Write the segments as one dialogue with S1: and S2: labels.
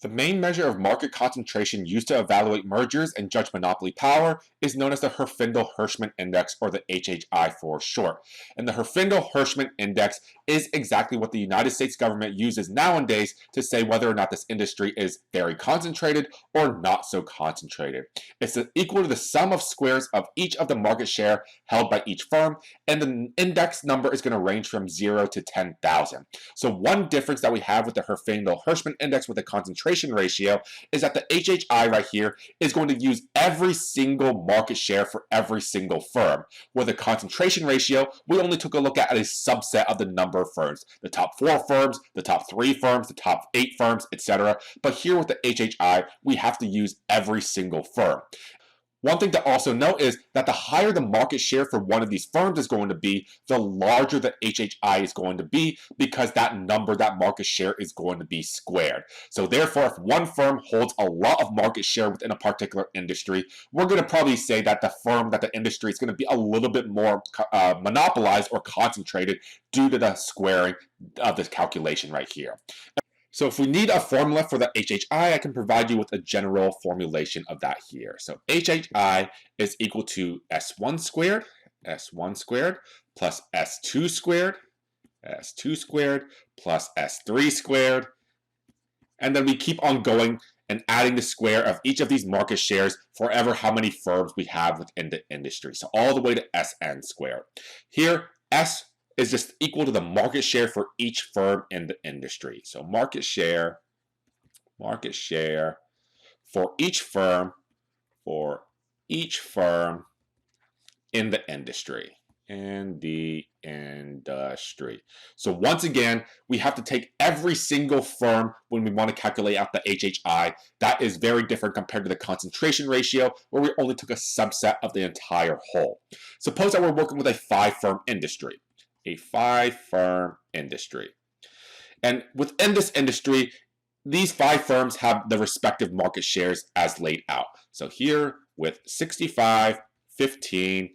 S1: The main measure of market concentration used to evaluate mergers and judge monopoly power is known as the Herfindahl-Hirschman Index, or the HHI for short. And the Herfindahl-Hirschman Index is exactly what the United States government uses nowadays to say whether or not this industry is very concentrated or not so concentrated. It's equal to the sum of squares of each of the market share held by each firm, and the index number is going to range from 0 to 10,000. So one difference that we have with the Herfindahl-Hirschman Index with the concentration ratio is that the HHI right here is going to use every single market share for every single firm. With a concentration ratio, we only took a look at a subset of the number of firms, the top 4 firms, the top 3 firms, the top 8 firms, etc. But here with the HHI, we have to use every single firm. One thing to also note is that the higher the market share for one of these firms is going to be, the larger the HHI is going to be, because that number, that market share, is going to be squared. So therefore, if one firm holds a lot of market share within a particular industry, we're going to probably say that the industry is going to be a little bit more monopolized or concentrated due to the squaring of this calculation right here. So if we need a formula for the HHI, I can provide you with a general formulation of that here. So HHI is equal to S1 squared plus S2 squared plus S3 squared. And then we keep on going and adding the square of each of these market shares forever how many firms we have within the industry. So all the way to Sn squared. Here, S is just equal to the market share for each firm in the industry. So market share for each firm in the industry. So once again, we have to take every single firm when we want to calculate out the HHI. That is very different compared to the concentration ratio, where we only took a subset of the entire whole. Suppose that we're working with a 5-firm industry. A 5-firm industry. And within this industry, these 5 firms have the respective market shares as laid out. So here with 65, 15,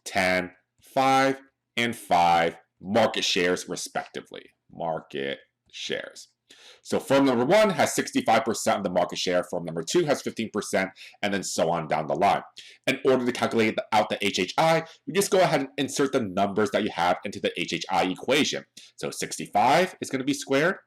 S1: 10, 5, and 5 market shares respectively. Market shares. So firm number 1 has 65% of the market share, firm number 2 has 15%, and then so on down the line. In order to calculate out the HHI, you just go ahead and insert the numbers that you have into the HHI equation. So 65 is going to be squared,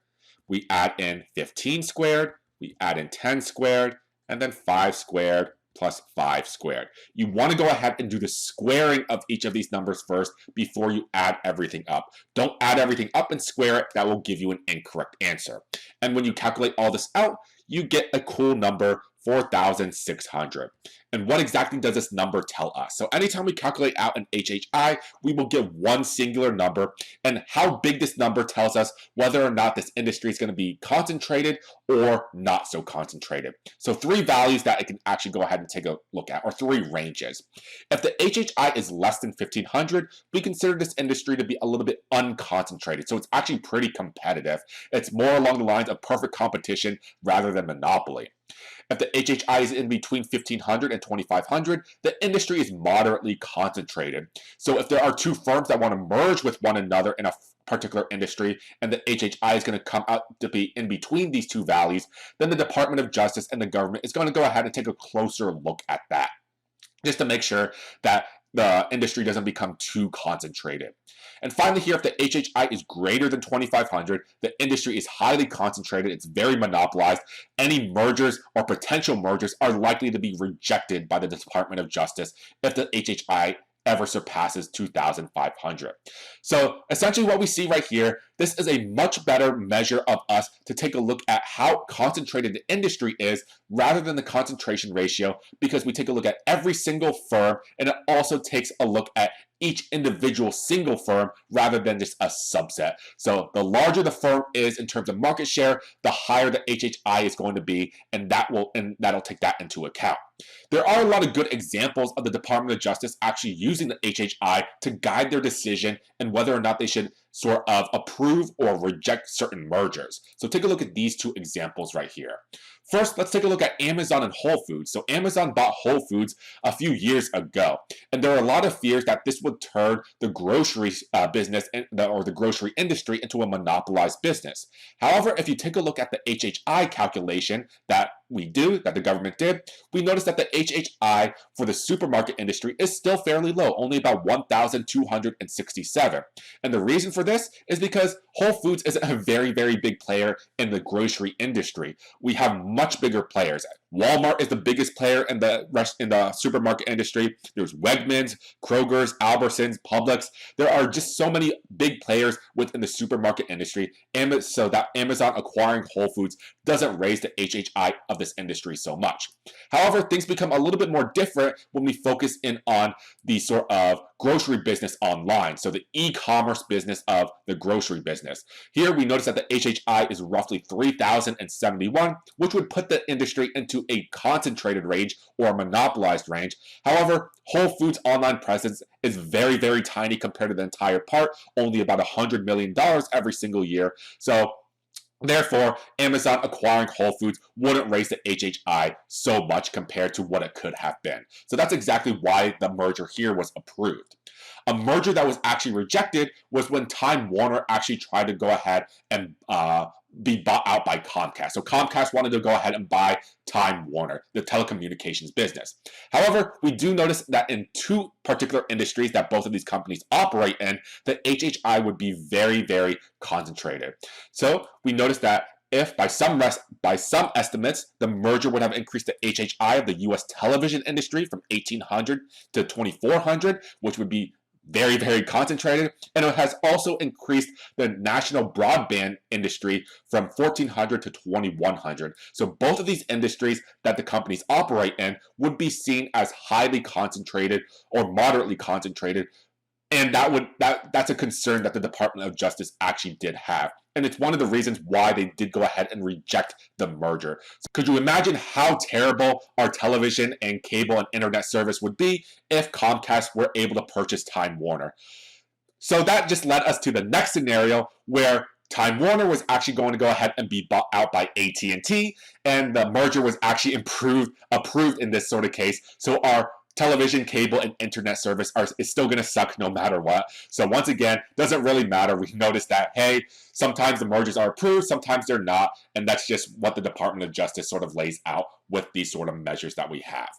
S1: we add in 15 squared, we add in 10 squared, and then 5 squared plus 5 squared. You want to go ahead and do the squaring of each of these numbers first before you add everything up. Don't add everything up and square it. That will give you an incorrect answer. And when you calculate all this out, you get a cool number, 4,600. And what exactly does this number tell us? So anytime we calculate out an HHI, we will get one singular number, and how big this number tells us whether or not this industry is going to be concentrated or not so concentrated. So 3 values that I can actually go ahead and take a look at, or 3 ranges. If the HHI is less than 1,500, we consider this industry to be a little bit unconcentrated. So it's actually pretty competitive. It's more along the lines of perfect competition rather than monopoly. If the HHI is in between 1,500 and 2,500, the industry is moderately concentrated. So if there are 2 firms that want to merge with one another in a particular industry, and the HHI is going to come out to be in between these 2 values, then the Department of Justice and the government is going to go ahead and take a closer look at that, just to make sure that the industry doesn't become too concentrated. And finally here, if the HHI is greater than 2,500, the industry is highly concentrated, it's very monopolized. Any mergers or potential mergers are likely to be rejected by the Department of Justice if the HHI ever surpasses 2,500. So essentially what we see right here, this is a much better measure of us to take a look at how concentrated the industry is rather than the concentration ratio, because we take a look at every single firm, and it also takes a look at each individual single firm rather than just a subset. So the larger the firm is in terms of market share, the higher the HHI is going to be, and that'll take that into account. There are a lot of good examples of the Department of Justice actually using the HHI to guide their decision and whether or not they should sort of approve or reject certain mergers. So take a look at these two examples right here. First, let's take a look at Amazon and Whole Foods. So Amazon bought Whole Foods a few years ago, and there are a lot of fears that this would turn the grocery business or the grocery industry into a monopolized business. However, if you take a look at the HHI calculation that the government did, we notice that the HHI for the supermarket industry is still fairly low, only about 1,267. And the reason for this is because Whole Foods is a very, very big player in the grocery industry. We have much bigger players. Walmart is the biggest player in the supermarket industry. There's Wegmans, Kroger's, Albertsons, Publix. There are just so many big players within the supermarket industry, and so that Amazon acquiring Whole Foods doesn't raise the HHI of this industry so much. However, things become a little bit more different when we focus in on the sort of grocery business online, so the e-commerce business of the grocery business. Here we notice that the HHI is roughly 3,071, which would put the industry into a concentrated range or a monopolized range. However, Whole Foods' online presence is very, very tiny compared to the entire part, only about $100 million every single year. So therefore, Amazon acquiring Whole Foods wouldn't raise the HHI so much compared to what it could have been. So that's exactly why the merger here was approved. A merger that was actually rejected was when Time Warner actually tried to go ahead and be bought out by Comcast. So Comcast wanted to go ahead and buy Time Warner, the telecommunications business. However, we do notice that in two particular industries that both of these companies operate in, the HHI would be very, very concentrated. So we notice that if by some estimates, the merger would have increased the HHI of the US television industry from 1,800 to 2,400, which would be very, very concentrated, and it has also increased the national broadband industry from 1,400 to 2,100. So both of these industries that the companies operate in would be seen as highly concentrated or moderately concentrated, and that's a concern that the Department of Justice actually did have. And it's one of the reasons why they did go ahead and reject the merger. So could you imagine how terrible our television and cable and internet service would be if Comcast were able to purchase Time Warner? So that just led us to the next scenario where Time Warner was actually going to go ahead and be bought out by AT&T, and the merger was actually approved in this sort of case. So our television, cable, and internet service is still going to suck no matter what. So once again, doesn't really matter. We noticed that, hey, sometimes the mergers are approved, sometimes they're not, and that's just what the Department of Justice sort of lays out with these sort of measures that we have.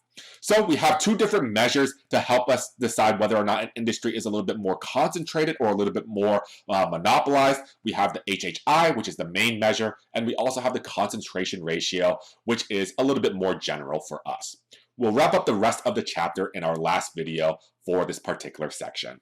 S1: So we have two different measures to help us decide whether or not an industry is a little bit more concentrated or a little bit more monopolized. We have the HHI, which is the main measure, and we also have the concentration ratio, which is a little bit more general for us. We'll wrap up the rest of the chapter in our last video for this particular section.